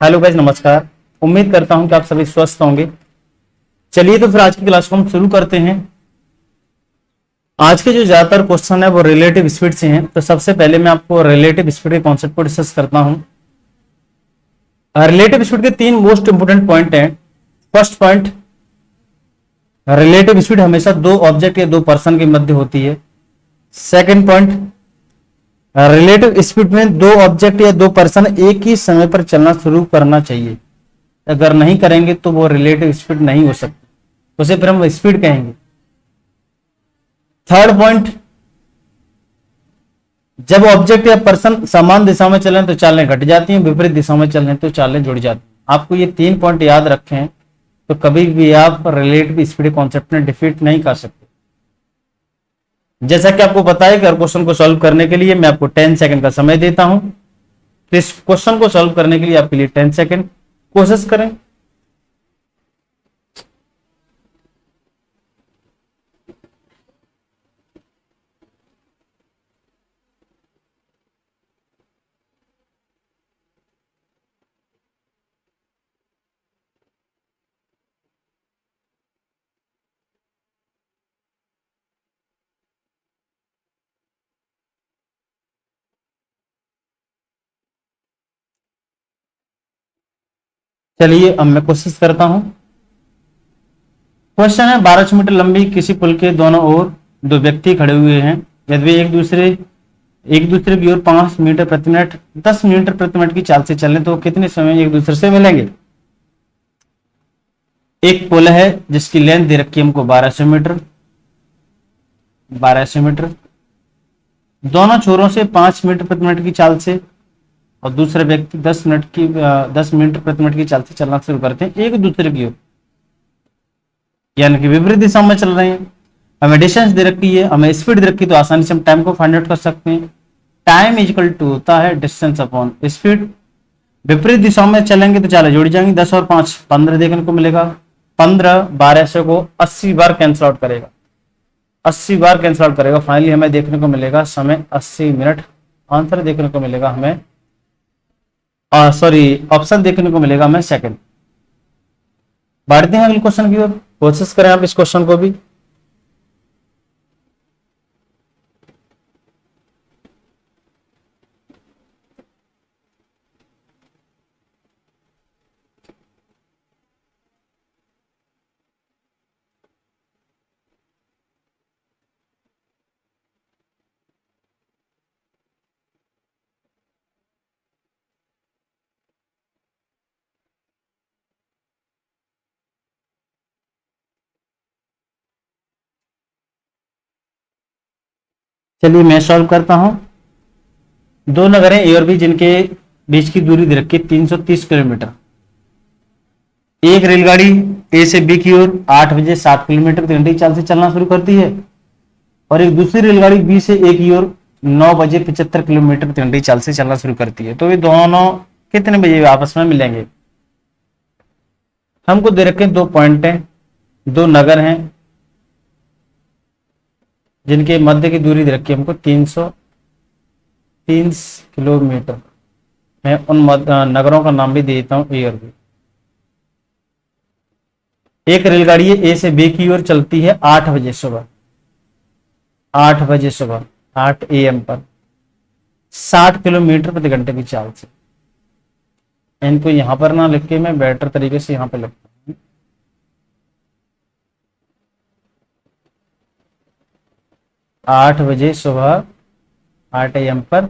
Hello guys, नमस्कार। उम्मीद करता हूं कि आप सभी स्वस्थ होंगे। चलिए तो फिर आज की क्लास को हम शुरू करते हैं। आज के जो ज्यादातर क्वेश्चन है वो रिलेटिव स्पीड से हैं। तो सबसे पहले मैं आपको रिलेटिव स्पीड के कॉन्सेप्ट को डिस्कस करता हूं। रिलेटिव स्पीड के तीन मोस्ट इंपोर्टेंट पॉइंट हैं। फर्स्ट पॉइंट, रिलेटिव स्पीड हमेशा दो ऑब्जेक्ट या दो पर्सन के मध्य होती है। सेकेंड पॉइंट, रिलेटिव स्पीड में दो ऑब्जेक्ट या दो पर्सन एक ही समय पर चलना शुरू करना चाहिए। अगर नहीं करेंगे तो वो रिलेटिव स्पीड नहीं हो सकती, उसे फिर हम स्पीड कहेंगे। थर्ड पॉइंट, जब ऑब्जेक्ट या पर्सन समान दिशा में चलें तो चालें घट जाती हैं, विपरीत दिशा में चलें तो चालें जुड़ जाती हैं। आपको ये तीन पॉइंट याद रखें तो कभी भी आप रिलेटिव स्पीड कॉन्सेप्ट में डिफीट नहीं कर सकते। जैसा कि आपको पता है कि हर क्वेश्चन को सॉल्व करने के लिए मैं आपको 10 सेकंड का समय देता हूं। तो इस क्वेश्चन को सॉल्व करने के लिए आपके लिए 10 सेकंड कोशिश करें। चलिए अब मैं कोशिश करता हूं। क्वेश्चन है, 1200 मीटर लंबी किसी पुल के दोनों ओर दो व्यक्ति खड़े हुए हैं। यदि वे एक दूसरे की ओर 5 मीटर प्रति मिनट 10 मीटर प्रति मिनट की चाल से चलें तो कितने समय एक दूसरे से मिलेंगे। एक पुल है जिसकी लेंथ दे रखी है हमको 1200 मीटर। दोनों छोरों से 5 मीटर प्रति मिनट की चाल से और दूसरे व्यक्ति 10 मीटर प्रति मिनट की चाल से चलना शुरू करते हैं एक दूसरे की ओर, यानी कि विपरीत दिशा में चल रहे हैं। हमें डिस्टेंस दे रखी है, हमें स्पीड दे रखी है, तो आसानी से हम टाइम को फाइंड आउट कर सकते हैं। टाइम इक्वल टू होता है डिस्टेंस अपॉन स्पीड। विपरीत दिशा में चलेंगे तो चालें जुड़ जाएंगी। 10 और 5 15 देखने को मिलेगा। 15 1200 को 80 बार कैंसिल आउट करेगा। 80 बार कैंसिल आउट करेगा। फाइनली हमें देखने को मिलेगा समय 80 मिनट। आंसर देखने को मिलेगा हमें, सॉरी, ऑप्शन देखने को मिलेगा हमें सेकंड। बढ़ते हैं अगले क्वेश्चन की ओर। कोशिश करें आप इस क्वेश्चन को भी। चलिए मैं सॉल्व करता हूं। दो नगर हैं ए और बी जिनके बीच की दूरी दे रखी है 330 किलोमीटर। एक रेलगाड़ी ए से बी की ओर 8 बजे 7 किलोमीटर प्रति घंटे की चाल से चलना शुरू करती है और एक दूसरी रेलगाड़ी बी से ए की ओर 9 बजे 75 किलोमीटर प्रति घंटे की चाल से चलना शुरू करती है। तो ये दोनों कितने बजे आपस में मिलेंगे। हमको दे रखे दो पॉइंट हैं, दो नगर हैं जिनके मध्य की दूरी दे रखी है हमको 330 किलोमीटर। मैं उन नगरों का नाम भी दे देता हूं ए और बी। एक रेलगाड़ी ए से बी की ओर चलती है 8 बजे सुबह, 8 AM पर 60 किलोमीटर प्रति घंटे की चाल से। इनको यहां पर ना लिख के मैं बेटर तरीके से यहां पे लिखता हूं। 8 बजे सुबह 8 AM पर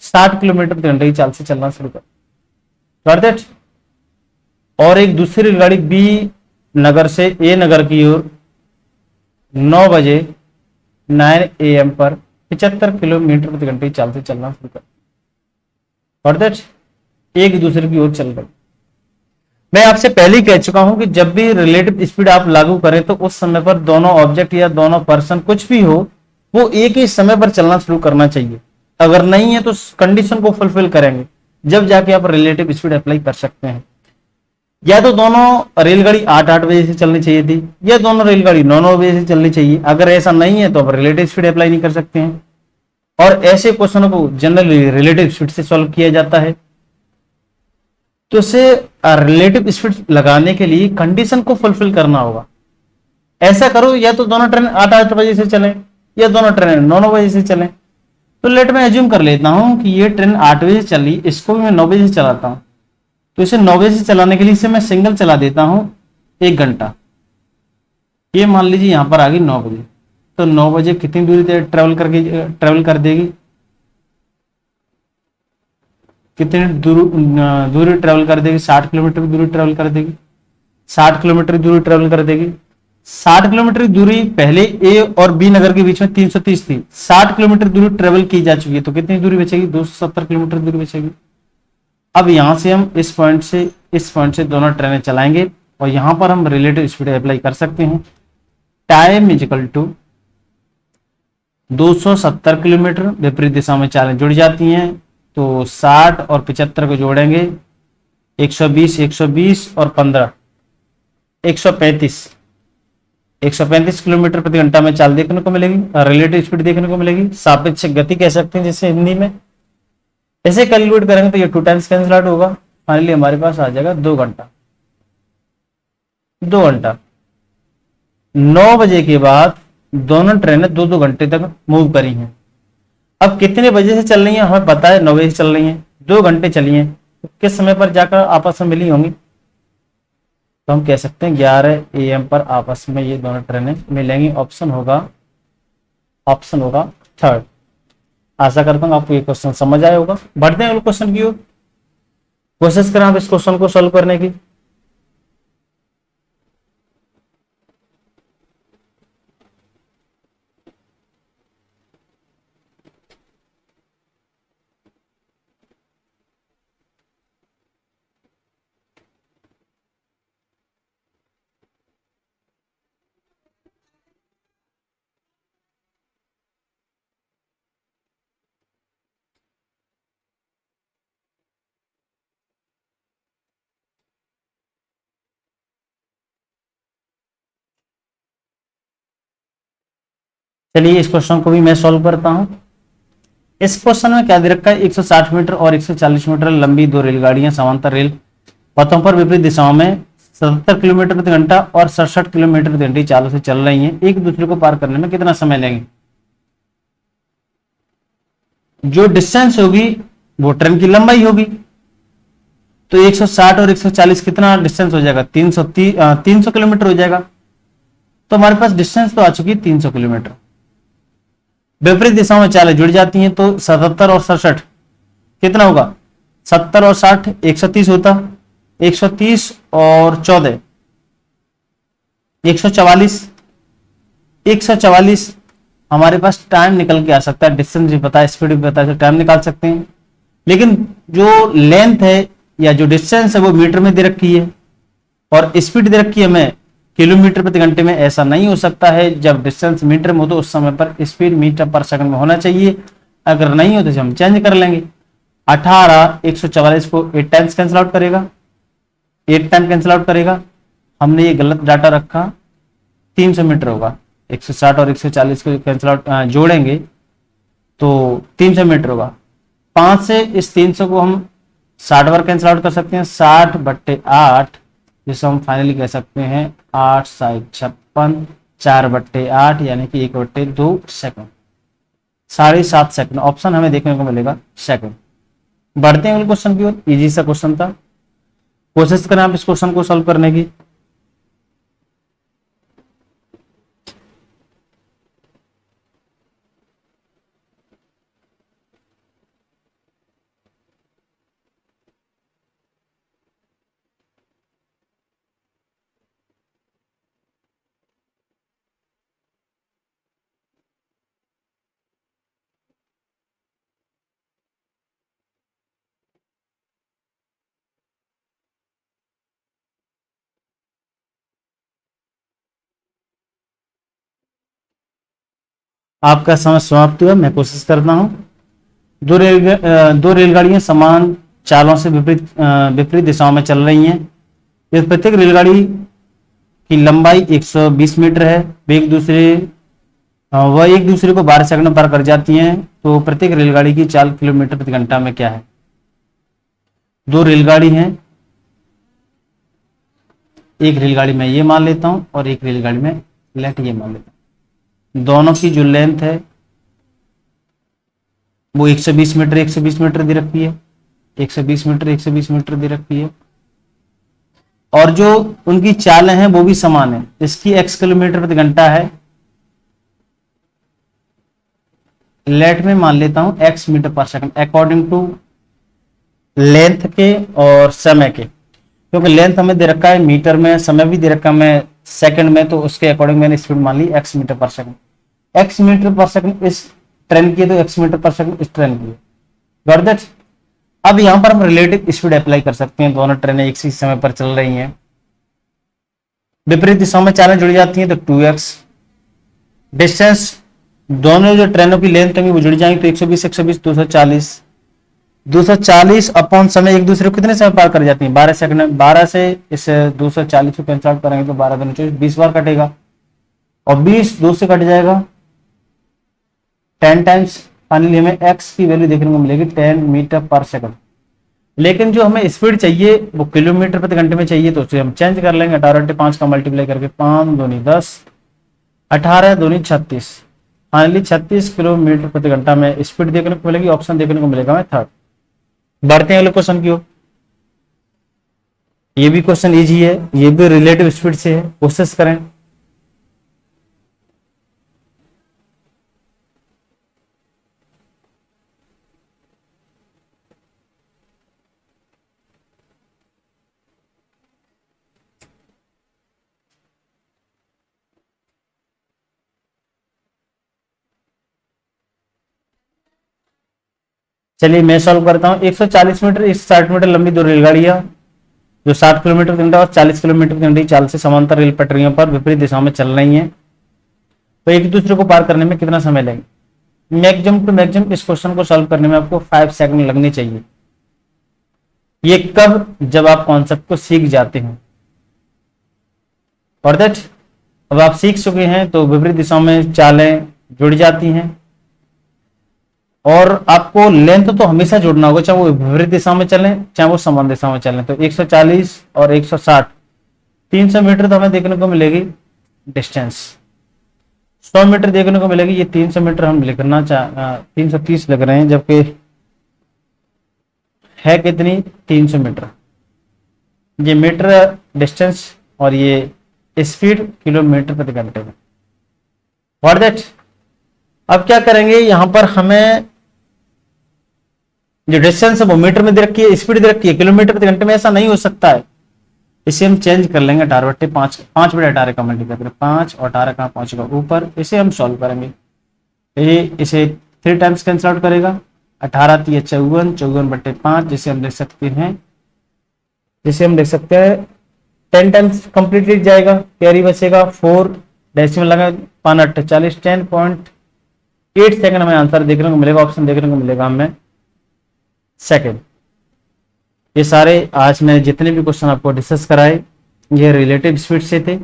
60 किलोमीटर प्रति घंटे की चाल से चलना शुरू कर दैट। और एक दूसरी रेलगाड़ी बी नगर से ए नगर की ओर 9 बजे 9 AM पर 75 किलोमीटर प्रति घंटे की चाल से चलना शुरू कर दैट। एक दूसरे की ओर चल रही। मैं आपसे पहले ही कह चुका हूं कि जब भी रिलेटिव स्पीड आप लागू करें तो उस समय पर दोनों ऑब्जेक्ट या दोनों पर्सन कुछ भी हो वो एक ही समय पर चलना शुरू करना चाहिए। अगर नहीं है तो कंडीशन को फुलफिल करेंगे जब जाके आप रिलेटिव स्पीड अप्लाई कर सकते हैं। या तो दोनों रेलगाड़ी 8-8 बजे से चलनी चाहिए थी या दोनों रेलगाड़ी 9-9 बजे से चलनी चाहिए। अगर ऐसा नहीं है तो आप रिलेटिव स्पीड अप्लाई नहीं कर सकते हैं। और ऐसे क्वेश्चनों को जनरली रिलेटिव स्पीड से सॉल्व किया जाता है। तो इसे रिलेटिव स्पीड लगाने के लिए कंडीशन को फुलफिल करना होगा। ऐसा करो, या तो दोनों ट्रेन 8-8 बजे से चलें या दोनों ट्रेन 9-9 बजे से चलें। तो लेट मैं एज्यूम कर लेता हूं कि ये ट्रेन 8 बजे से चली, इसको भी मैं 9 बजे से चलाता हूं। तो इसे 9 बजे से चलाने के लिए इसे मैं सिंगल चला देता हूं 1 घंटा। ये मान लीजिए यहां पर आ गई 9 बजे, तो 9 बजे कितनी दूरी ट्रेवल कर देगी, कितनी दूरी ट्रेवल कर देगी? 60 किलोमीटर की दूरी ट्रेवल कर देगी। 60 किलोमीटर की दूरी ट्रेवल कर देगी। 60 किलोमीटर की दूरी पहले ए और बी नगर के बीच में 330 थी, 60 किलोमीटर दूरी ट्रेवल की जा चुकी है, तो कितनी दूरी बचेगी? 270 किलोमीटर दूरी बचेगी। अब यहां से हम इस पॉइंट से दोनों ट्रेनें चलाएंगे और यहां पर हम रिलेटिव स्पीड अप्लाई कर सकते हैं। Time is equal to 270 kilometre, विपरीत दिशा में चालें जुड़ जाती हैं, तो 60 और 75 को जोड़ेंगे 120 और 15 135 किलोमीटर प्रति घंटा में चाल देखने को मिलेगी, रिलेटिव स्पीड देखने को मिलेगी, सापेक्षिक गति कह सकते हैं जिसे हिंदी में। ऐसे कैलकुलेट करेंगे तो ये 2 टाइम्स कैंसिल आउट होगा, फाइनली हमारे पास आ जाएगा 2 घंटा। 9 बजे के बाद दोनों ट्रेनें 2-2 घंटे तक मूव करी हैं। अब कितने बजे से चल रही हैं हमें पता है, 9 बजे से चल रही हैं, 2 घंटे चली हैं, तो किस समय पर जाकर आपस में मिली होंगी? तो हम कह सकते हैं 11 AM पर आपस में ये दोनों ट्रेनें मिलेंगी। ऑप्शन होगा थर्ड। आशा करता हूँ आपको ये क्वेश्चन समझ आया होगा। बढ़ते हैं अगले क्वेश्चन की ओर, कोशिश करें आप इस क्वेश्चन को सॉल्व करने की। चलिए इस क्वेश्चन को भी मैं सॉल्व करता हूं। इस क्वेश्चन में क्या दे रखा है? 160 मीटर और 140 मीटर लंबी 2 रेलगाड़ियां समांतर रेल पथों पर विपरीत दिशाओं में 77 किलोमीटर प्रति घंटा और 67 किलोमीटर प्रति घंटे चालों से चल रही हैं। एक दूसरे को पार करने में कितना समय लेंगे? जो डिस्टेंस होगी वो ट्रेन की लंबाई होगी। तो 160 और 140 कितना डिस्टेंस हो जाएगा? 300 किलोमीटर हो जाएगा। तो हमारे पास डिस्टेंस तो आ चुकी है 300 किलोमीटर। विपरीत दिशाओं में चालें जुड़ जाती हैं, तो 77 और 67 कितना होगा? 70 और 60 130 होता, 130 और 14 144 हमारे पास टाइम निकल के आ सकता है, डिस्टेंस भी पता है, स्पीड भी पता है, टाइम निकाल सकते हैं। लेकिन जो लेंथ है या जो डिस्टेंस है वो मीटर में दे रखी है और स्पीड दे रखी है हमें किलोमीटर प्रति घंटे में। ऐसा नहीं हो सकता है, जब डिस्टेंस मीटर में हो तो उस समय पर स्पीड मीटर पर सेकंड में होना चाहिए। अगर नहीं हो तो हम चेंज कर लेंगे। 18 144 को 8 टाइम्स कैंसिल आउट करेगा, 8 टाइम कैंसिल आउट करेगा। हमने ये गलत डाटा रखा, 300 मीटर होगा। 160 और 140 को कैंसिल आउट जोड़ेंगे तो 300 मीटर होगा। 5 से इस 300 को हम 60 बार कैंसिल आउट कर सकते हैं, 60/8, जिसे हम फाइनली कह सकते हैं 8 साइड 56, 4/8 यानी कि 1/2 सेकंड, 7.5 सेकंड। ऑप्शन हमें देखने को मिलेगा सेकंड। बढ़ते हैं अगले क्वेश्चन की ओर। इजी सा क्वेश्चन था, कोशिश करें आप इस क्वेश्चन को सॉल्व करने की। आपका समय समाप्त हुआ। मैं कोशिश करता हूं। दो रेलगाड़ियां समान चालों से विपरीत दिशाओं में चल रही हैं। इस प्रत्येक रेलगाड़ी की लंबाई 120 मीटर है। वह एक दूसरे को 12 सेकंड में पार कर जाती हैं। तो प्रत्येक रेलगाड़ी की चाल किलोमीटर प्रति घंटा में क्या है? 2 रेलगाड़ी हैं, एक रेलगाड़ी में ये मान लेता हूं और एक रेलगाड़ी में लेट ये मान लेता हूं। दोनों की जो लेंथ है वो 120 मीटर 120 मीटर दे रखी है, 120 मीटर 120 मीटर दे रखी है, और जो उनकी चालें हैं वो भी समान है। इसकी x किलोमीटर प्रति घंटा है, लेट में मान लेता हूं x मीटर पर सेकंड अकॉर्डिंग टू लेंथ के और समय के, क्योंकि लेंथ हमें दे रखा है मीटर में, समय भी दे रखा है सेकंड में, तो उसके अकॉर्डिंग मैंने स्पीड मान ली x मीटर पर सेकंड। x मीटर पर सेकंड इस ट्रेन की है तो x मीटर पर सेकंड इस ट्रेन की है। Got that. अब यहां पर हम रिलेटिव स्पीड अप्लाई कर सकते हैं। दोनों ट्रेनें एक ही समय पर चल रही हैं, विपरीत दिशाओं में चालें जुड़ी जाती हैं तो 2x। डिस्टेंस, दोनों जो ट्रेनों की लेंथ होंगी वो जुड़ जाएंगी तो 120 120 240 240 अपॉन समय, एक दूसरे को कितने समय पार कर जाती हैं 12 सेकंड में। 12 से इस 240 को कैंसिल आउट करेंगे तो 12 दूनी 24, 20 बार कटेगा और 20 2 से कट जाएगा 10 टाइम्स। फाइनली हमें x की वैल्यू देखने को मिलेगी 10 मीटर पर सेकंड। लेकिन जो हमें स्पीड चाहिए वो किलोमीटर प्रति घंटे में चाहिए, तो उसे हम चेंज कर लेंगे 18 5 का मल्टीप्लाई करके, 5 दूनी 10 18 दूनी 36। फाइनली 36 किलोमीटर प्रति घंटा में स्पीड देखने को मिलेगी। ऑप्शन देखने को मिलेगा हमें थर्ड। बढ़ते हैं अगले क्वेश्चन की ओर। ये भी क्वेश्चन इजी है, ये भी रिलेटिव स्पीड से है, कोशिश करें। चलिए मैं सॉल्व करता हूं। 140 मीटर 160 मीटर लंबी दो रेलगाड़ियां जो 60 किलोमीटर प्रति घंटा और 40 किलोमीटर प्रति घंटे की चाल से समांतर रेल पटरियों पर विपरीत दिशा में चल रही हैं, तो एक दूसरे को पार करने में कितना समय लगेगा। मैक्सिमम टू मैक्सिमम इस क्वेश्चन को सॉल्व करने में आपको 5 सेकंड लगने चाहिए। ये कब, जब आप कॉन्सेप्ट को सीख जाते हैं। और दैट अब आप सीख चुके हैं तो विपरीत दिशाओं में चालें जुड़ जाती हैं और आपको लेंथ तो हमेशा जोड़ना होगा, चाहे वो विपरीत दिशा में चलें चाहे वो समान दिशा में चलें। तो 140 और 160 300 मीटर तो हमें देखने को मिलेगी डिस्टेंस। 100 मीटर देखने को मिलेगी, ये 300 मीटर हम लिखना 330 लिख रहे हैं, जबकि है कितनी 300 मीटर। ये मीटर डिस्टेंस और ये स्पीड किलोमीटर प्रति घंटे में। What that. अब क्या करेंगे, यहां पर हमें जो डिस्टेंस है वो मीटर में दे रखी है, स्पीड दे रखी है किलोमीटर प्रति घंटे में, ऐसा नहीं हो सकता है। इसे हम चेंज कर लेंगे 18 5 5/18 का मल्टीप्लाई करें, 5 और 18 कहां पहुंचेगा ऊपर। इसे हम सॉल्व करेंगे, इसे 3 टाइम्स कैंसिल आउट करेगा, 18 3 54 54/5, जिसे हम देख सकते हैं 10 टाइम्स कंप्लीटली जाएगा, कैरी बचेगा 4 डेसिमल लगा 5 40 10.8 सेकंड हमें आंसर देखने को मिलेगा। ऑप्शन देखने को मिलेगा हमें सेकंड। ये सारे आज मैं जितने भी क्वेश्चन आपको डिस्कस कराए ये रिलेटिव स्पीड से थे।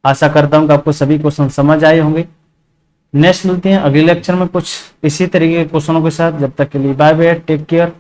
आशा करता हूं कि आपको सभी क्वेश्चन समझ आए होंगे। नेक्स्ट मिलते हैं अगले लेक्चर में कुछ इसी तरीके के क्वेश्चनों के साथ। जब तक के लिए बाय बाय, टेक केयर।